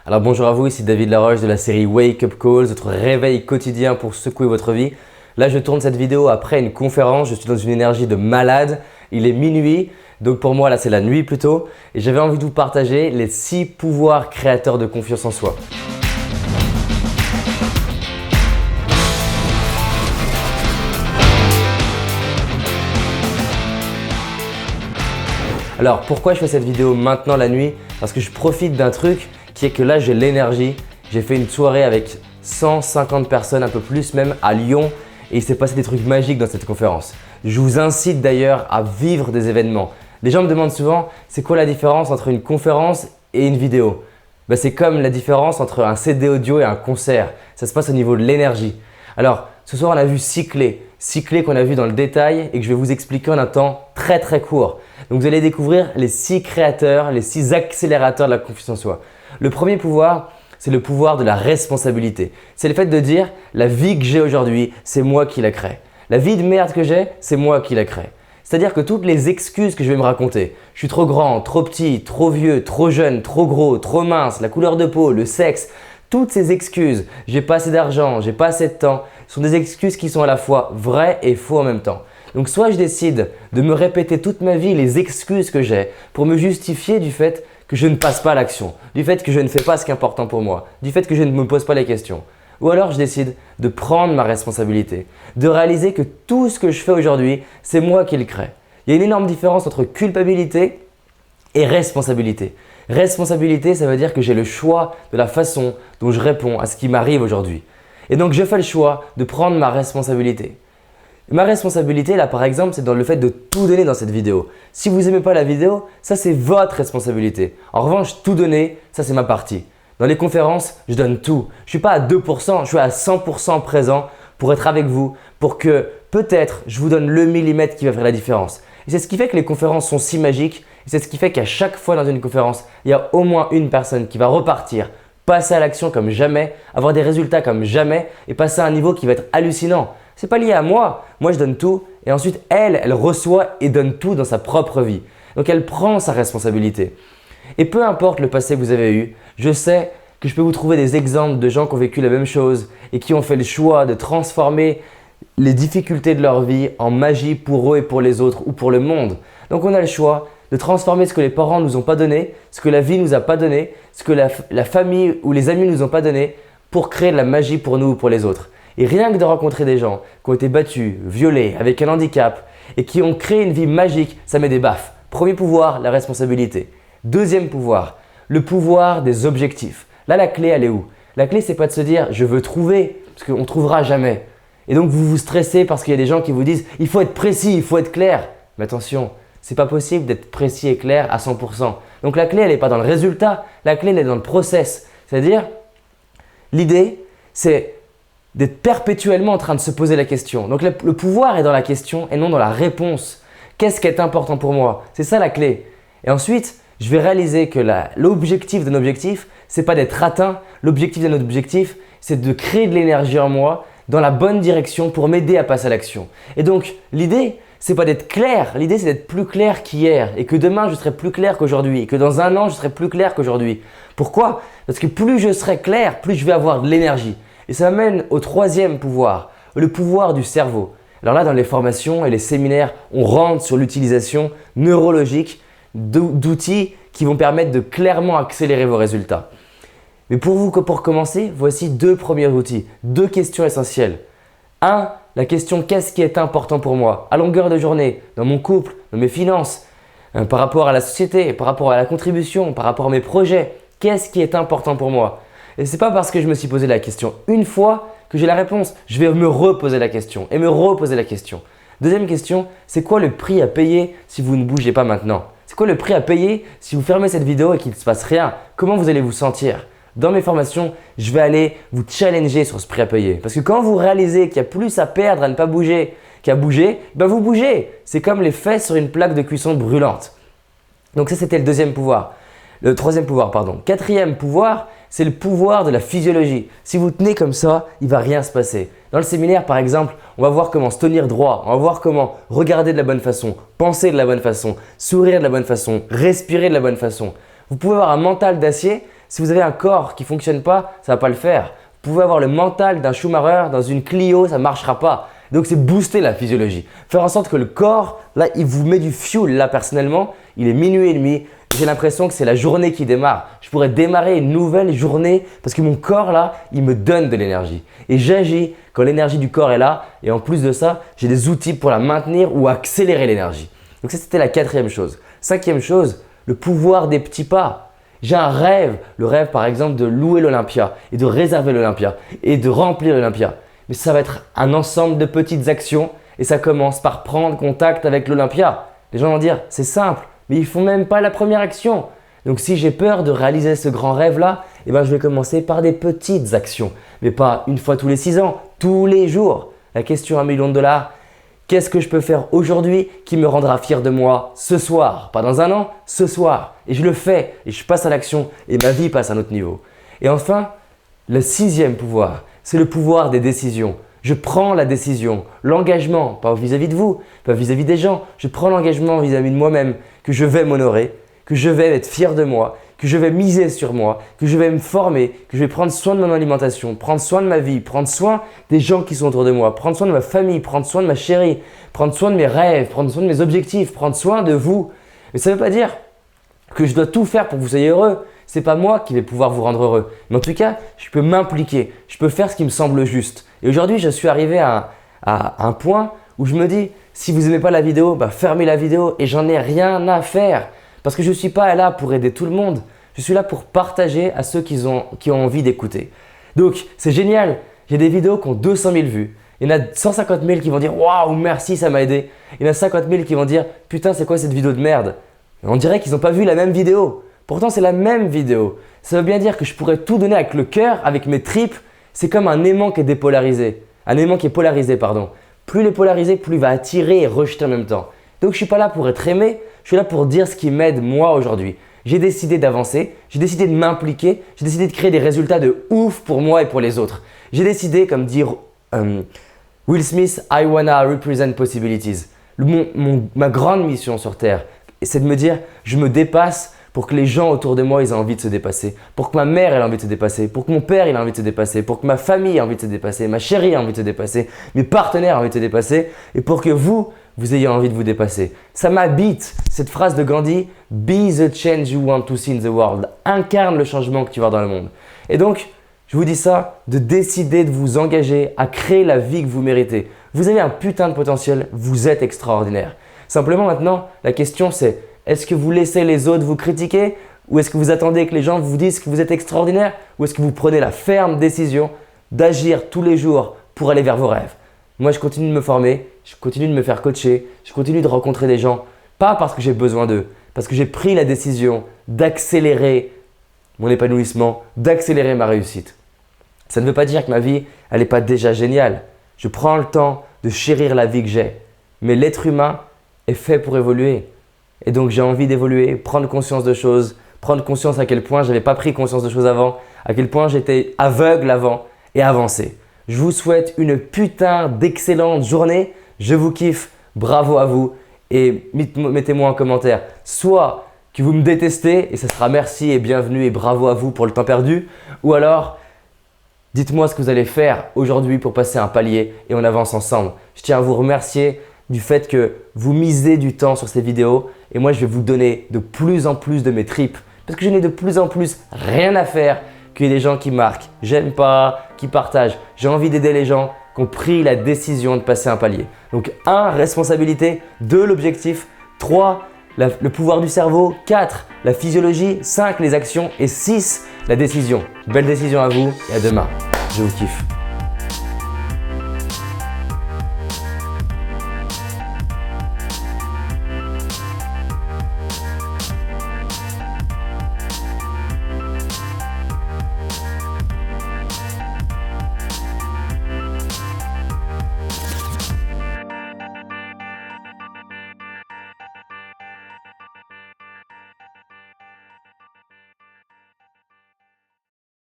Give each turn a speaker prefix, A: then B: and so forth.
A: Alors bonjour à vous, ici David Laroche de la série Wake Up Calls, votre réveil quotidien pour secouer votre vie. Là je tourne cette vidéo après une conférence, je suis dans une énergie de malade, il est minuit, donc pour moi là c'est la nuit plutôt, et j'avais envie de vous partager les 6 pouvoirs créateurs de confiance en soi. Alors pourquoi je fais cette vidéo maintenant la nuit? Parce que je profite d'un truc qui est que là j'ai l'énergie. J'ai fait une soirée avec 150 personnes, un peu plus même, à Lyon et il s'est passé des trucs magiques dans cette conférence. Je vous incite d'ailleurs à vivre des événements. Les gens me demandent souvent c'est quoi la différence entre une conférence et une vidéo? C'est comme la différence entre un CD audio et un concert. Ça se passe au niveau de l'énergie. Alors ce soir on a vu 6 clés. 6 clés qu'on a vues dans le détail et que je vais vous expliquer en un temps très court. Donc vous allez découvrir les 6 créateurs, les 6 accélérateurs de la confiance en soi. Le premier pouvoir, c'est le pouvoir de la responsabilité. C'est le fait de dire la vie que j'ai aujourd'hui, c'est moi qui la crée. La vie de merde que j'ai, c'est moi qui la crée. C'est-à-dire que toutes les excuses que je vais me raconter, je suis trop grand, trop petit, trop vieux, trop jeune, trop gros, trop mince, la couleur de peau, le sexe, toutes ces excuses, j'ai pas assez d'argent, j'ai pas assez de temps, sont des excuses qui sont à la fois vraies et faux en même temps. Donc soit je décide de me répéter toute ma vie les excuses que j'ai pour me justifier du fait que je ne passe pas à l'action, du fait que je ne fais pas ce qui est important pour moi, du fait que je ne me pose pas les questions. Ou alors je décide de prendre ma responsabilité, de réaliser que tout ce que je fais aujourd'hui, c'est moi qui le crée. Il y a une énorme différence entre culpabilité et responsabilité. Responsabilité, ça veut dire que j'ai le choix de la façon dont je réponds à ce qui m'arrive aujourd'hui. Et donc je fais le choix de prendre ma responsabilité. Ma responsabilité là par exemple, c'est dans le fait de tout donner dans cette vidéo. Si vous n'aimez pas la vidéo, ça c'est votre responsabilité. En revanche, tout donner, ça c'est ma partie. Dans les conférences, je donne tout. Je ne suis pas à 2%, je suis à 100% présent pour être avec vous, pour que peut-être je vous donne le millimètre qui va faire la différence. Et c'est ce qui fait que les conférences sont si magiques et c'est ce qui fait qu'à chaque fois dans une conférence, il y a au moins une personne qui va repartir, passer à l'action comme jamais, avoir des résultats comme jamais et passer à un niveau qui va être hallucinant. Ce n'est pas lié à moi. Moi, je donne tout et ensuite, elle reçoit et donne tout dans sa propre vie. Donc, elle prend sa responsabilité. Et peu importe le passé que vous avez eu, je sais que je peux vous trouver des exemples de gens qui ont vécu la même chose et qui ont fait le choix de transformer les difficultés de leur vie en magie pour eux et pour les autres ou pour le monde. Donc, on a le choix de transformer ce que les parents ne nous ont pas donné, ce que la vie ne nous a pas donné, ce que la famille ou les amis ne nous ont pas donné pour créer de la magie pour nous ou pour les autres. Et rien que de rencontrer des gens qui ont été battus, violés, avec un handicap et qui ont créé une vie magique, ça met des baffes. Premier pouvoir, la responsabilité. Deuxième pouvoir, le pouvoir des objectifs. Là, la clé, elle est où? La clé, c'est pas de se dire « je veux trouver » parce qu'on ne trouvera jamais. Et donc, vous vous stressez parce qu'il y a des gens qui vous disent « il faut être précis, il faut être clair ». Mais attention, c'est pas possible d'être précis et clair à 100%. Donc, la clé, elle n'est pas dans le résultat, la clé, elle est dans le process. C'est-à-dire, l'idée, c'est d'être perpétuellement en train de se poser la question. Donc le pouvoir est dans la question et non dans la réponse. Qu'est-ce qui est important pour moi? C'est ça la clé. Et ensuite, je vais réaliser que l'objectif d'un objectif, ce n'est pas d'être atteint. L'objectif d'un objectif, c'est de créer de l'énergie en moi dans la bonne direction pour m'aider à passer à l'action. Et donc, l'idée, ce n'est pas d'être clair. L'idée, c'est d'être plus clair qu'hier et que demain, je serai plus clair qu'aujourd'hui et que dans un an, je serai plus clair qu'aujourd'hui. Pourquoi? Parce que plus je serai clair, plus je vais avoir de l'énergie. Et ça m'amène au troisième pouvoir, le pouvoir du cerveau. Alors là, dans les formations et les séminaires, on rentre sur l'utilisation neurologique d'outils qui vont permettre de clairement accélérer vos résultats. Mais pour commencer, voici 2 premiers outils, 2 questions essentielles. 1. La question « qu'est-ce qui est important pour moi ?» à longueur de journée, dans mon couple, dans mes finances, par rapport à la société, par rapport à la contribution, par rapport à mes projets. Qu'est-ce qui est important pour moi? Et ce n'est pas parce que je me suis posé la question une fois que j'ai la réponse. Je vais me reposer la question et me reposer la question. Deuxième question, c'est quoi le prix à payer si vous ne bougez pas maintenant? C'est quoi le prix à payer si vous fermez cette vidéo et qu'il ne se passe rien? Comment vous allez vous sentir? Dans mes formations, je vais aller vous challenger sur ce prix à payer. Parce que quand vous réalisez qu'il y a plus à perdre à ne pas bouger qu'à bouger, vous bougez. C'est comme les fesses sur une plaque de cuisson brûlante. Donc ça, c'était le deuxième pouvoir. Le troisième pouvoir, pardon. Quatrième pouvoir, c'est le pouvoir de la physiologie. Si vous tenez comme ça, il ne va rien se passer. Dans le séminaire, par exemple, on va voir comment se tenir droit, on va voir comment regarder de la bonne façon, penser de la bonne façon, sourire de la bonne façon, respirer de la bonne façon. Vous pouvez avoir un mental d'acier Si vous avez un corps qui ne fonctionne pas, ça ne va pas le faire. Vous pouvez avoir le mental d'un Schumacher dans une Clio, ça ne marchera pas. Donc c'est booster la physiologie. Faire en sorte que le corps, là, il vous met du fuel. Là, personnellement, il est minuit et demi. J'ai l'impression que c'est la journée qui démarre. Je pourrais démarrer une nouvelle journée parce que mon corps, là, il me donne de l'énergie. Et j'agis quand l'énergie du corps est là. Et en plus de ça, j'ai des outils pour la maintenir ou accélérer l'énergie. Donc ça, c'était la 4e chose. 5e chose, le pouvoir des petits pas. J'ai un rêve, le rêve par exemple de louer l'Olympia et de réserver l'Olympia et de remplir l'Olympia. Mais ça va être un ensemble de petites actions et ça commence par prendre contact avec l'Olympia. Les gens vont dire c'est simple, mais ils ne font même pas la première action. Donc si j'ai peur de réaliser ce grand rêve-là, je vais commencer par des petites actions. Mais pas une fois tous les 6 ans, tous les jours. La question à $1 million, qu'est-ce que je peux faire aujourd'hui qui me rendra fier de moi ce soir? Pas dans un an, ce soir. Et je le fais et je passe à l'action et ma vie passe à un autre niveau. Et enfin, le 6e pouvoir, c'est le pouvoir des décisions. Je prends la décision, l'engagement, pas vis-à-vis de vous, pas vis-à-vis des gens. Je prends l'engagement vis-à-vis de moi-même que je vais m'honorer, que je vais être fier de moi, que je vais miser sur moi, que je vais me former, que je vais prendre soin de mon alimentation, prendre soin de ma vie, prendre soin des gens qui sont autour de moi, prendre soin de ma famille, prendre soin de ma chérie, prendre soin de mes rêves, prendre soin de mes objectifs, prendre soin de vous. Mais ça ne veut pas dire que je dois tout faire pour que vous soyez heureux. Ce n'est pas moi qui vais pouvoir vous rendre heureux. Mais en tout cas, je peux m'impliquer, je peux faire ce qui me semble juste. Et aujourd'hui, je suis arrivé à un point où je me dis, si vous n'aimez pas la vidéo, fermez la vidéo et j'en ai rien à faire. Parce que je ne suis pas là pour aider tout le monde. Je suis là pour partager à ceux qui ont envie d'écouter. Donc, c'est génial. J'ai des vidéos qui ont 200 000 vues. Il y en a 150 000 qui vont dire « Waouh, merci, ça m'a aidé ». Il y en a 50 000 qui vont dire « Putain, c'est quoi cette vidéo de merde ?» On dirait qu'ils n'ont pas vu la même vidéo. Pourtant, c'est la même vidéo. Ça veut bien dire que je pourrais tout donner avec le cœur, avec mes tripes. C'est comme un aimant qui est dépolarisé. Un aimant qui est polarisé, pardon. Plus il est polarisé, plus il va attirer et rejeter en même temps. Donc, je ne suis pas là pour être aimé. Je suis là pour dire ce qui m'aide moi aujourd'hui. J'ai décidé d'avancer, j'ai décidé de m'impliquer, j'ai décidé de créer des résultats de ouf pour moi et pour les autres. J'ai décidé, comme dit Will Smith, I wanna represent possibilities. Ma grande mission sur Terre, c'est de me dire, je me dépasse pour que les gens autour de moi ils aient envie de se dépasser, pour que ma mère ait envie de se dépasser, pour que mon père ait envie de se dépasser, pour que ma famille ait envie de se dépasser, ma chérie ait envie de se dépasser, mes partenaires aient envie de se dépasser et pour que vous ayez envie de vous dépasser. Ça m'habite, cette phrase de Gandhi, « Be the change you want to see in the world ». Incarne le changement que tu veux voir dans le monde. Et donc, je vous dis ça, de décider de vous engager à créer la vie que vous méritez. Vous avez un putain de potentiel, vous êtes extraordinaire. Simplement maintenant, la question c'est, est-ce que vous laissez les autres vous critiquer ou est-ce que vous attendez que les gens vous disent que vous êtes extraordinaire ou est-ce que vous prenez la ferme décision d'agir tous les jours pour aller vers vos rêves? Moi, je continue de me former, je continue de me faire coacher, je continue de rencontrer des gens, pas parce que j'ai besoin d'eux, parce que j'ai pris la décision d'accélérer mon épanouissement, d'accélérer ma réussite. Ça ne veut pas dire que ma vie, elle n'est pas déjà géniale. Je prends le temps de chérir la vie que j'ai. Mais l'être humain est fait pour évoluer. Et donc, j'ai envie d'évoluer, prendre conscience de choses, prendre conscience à quel point je n'avais pas pris conscience de choses avant, à quel point j'étais aveugle avant et avancer. Je vous souhaite une putain d'excellente journée. Je vous kiffe. Bravo à vous. Et mettez-moi en commentaire soit que vous me détestez et ça sera merci et bienvenue et bravo à vous pour le temps perdu. Ou alors, dites-moi ce que vous allez faire aujourd'hui pour passer un palier et on avance ensemble. Je tiens à vous remercier du fait que vous misez du temps sur ces vidéos et moi je vais vous donner de plus en plus de mes tripes parce que je n'ai de plus en plus rien à faire qu'il y ait des gens qui marquent, j'aime pas, qui partagent. J'ai envie d'aider les gens qui ont pris la décision de passer un palier. Donc 1, responsabilité, 2, l'objectif, 3, le pouvoir du cerveau, 4, la physiologie, 5, les actions et 6, la décision. Belle décision à vous et à demain. Je vous kiffe.